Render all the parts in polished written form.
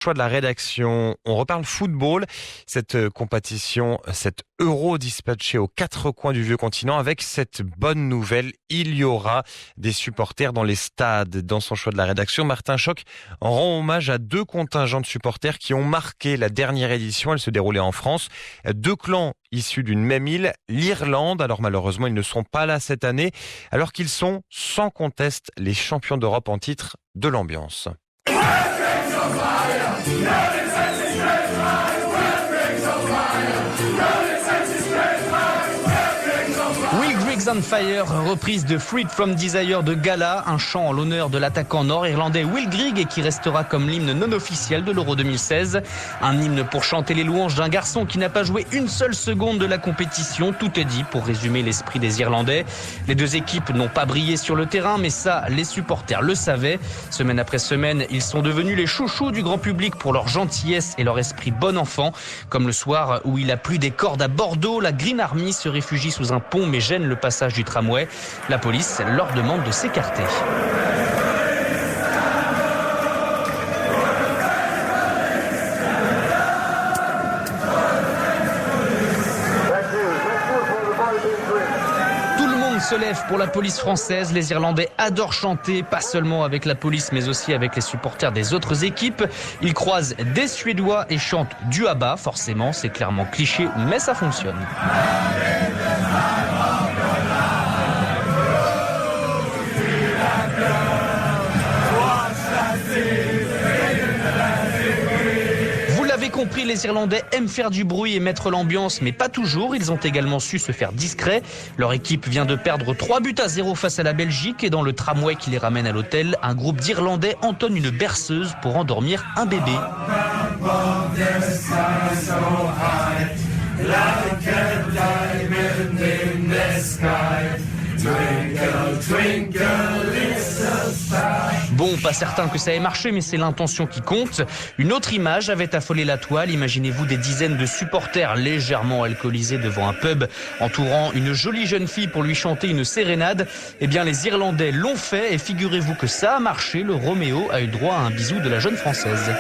Choix de la rédaction, on reparle football, cette compétition, cet Euro dispatché aux quatre coins du vieux continent avec cette bonne nouvelle, il y aura des supporters dans les stades. Dans son choix de la rédaction, Martin Choc rend hommage à deux contingents de supporters qui ont marqué la dernière édition, elle se déroulait en France. Deux clans issus d'une même île, l'Irlande, alors malheureusement ils ne sont pas là cette année, alors qu'ils sont sans conteste les champions d'Europe en titre de l'ambiance. Will Griggs on Fire, reprise de Freed from Desire de Gala, un chant en l'honneur de l'attaquant nord-irlandais Will Grigg et qui restera comme l'hymne non officiel de l'Euro 2016. Un hymne pour chanter les louanges d'un garçon qui n'a pas joué une seule seconde de la compétition. Tout est dit pour résumer l'esprit des Irlandais. Les deux équipes n'ont pas brillé sur le terrain, mais ça, les supporters le savaient. Semaine après semaine, ils sont devenus les chouchous du grand public pour leur gentillesse et leur esprit bon enfant. Comme le soir où il a plu des cordes à Bordeaux, la Green Army se réfugie sous un pont mais gêne le passage du tramway. La police leur demande de s'écarter. Tout le monde se lève pour la police française. Les Irlandais adorent chanter, pas seulement avec la police, mais aussi avec les supporters des autres équipes. Ils croisent des Suédois et chantent du ABBA. Forcément, c'est clairement cliché, mais ça fonctionne. Vous l'avez compris, les Irlandais aiment faire du bruit et mettre l'ambiance, mais pas toujours. Ils ont également su se faire discrets. Leur équipe vient de perdre 3-0 face à la Belgique et dans le tramway qui les ramène à l'hôtel, un groupe d'Irlandais entonne une berceuse pour endormir un bébé. Bon, pas certain que ça ait marché, mais c'est l'intention qui compte. Une autre image avait affolé la toile. Imaginez-vous des dizaines de supporters légèrement alcoolisés devant un pub, entourant une jolie jeune fille pour lui chanter une sérénade. Eh bien, les Irlandais l'ont fait et figurez-vous que ça a marché. Le Roméo a eu droit à un bisou de la jeune Française.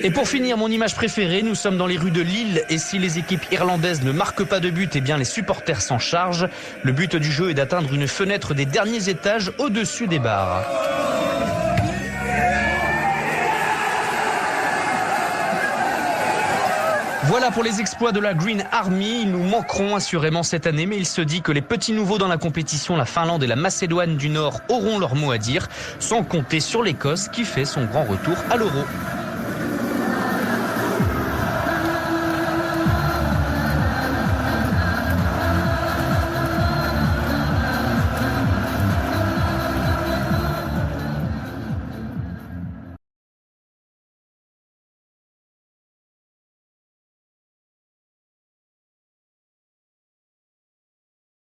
Et pour finir, mon image préférée, nous sommes dans les rues de Lille et si les équipes irlandaises ne marquent pas de but, eh bien les supporters s'en chargent. Le but du jeu est d'atteindre une fenêtre des derniers étages au-dessus des bars. Voilà pour les exploits de la Green Army. Ils nous manqueront assurément cette année, mais il se dit que les petits nouveaux dans la compétition, la Finlande et la Macédoine du Nord, auront leur mot à dire, sans compter sur l'Écosse qui fait son grand retour à l'Euro.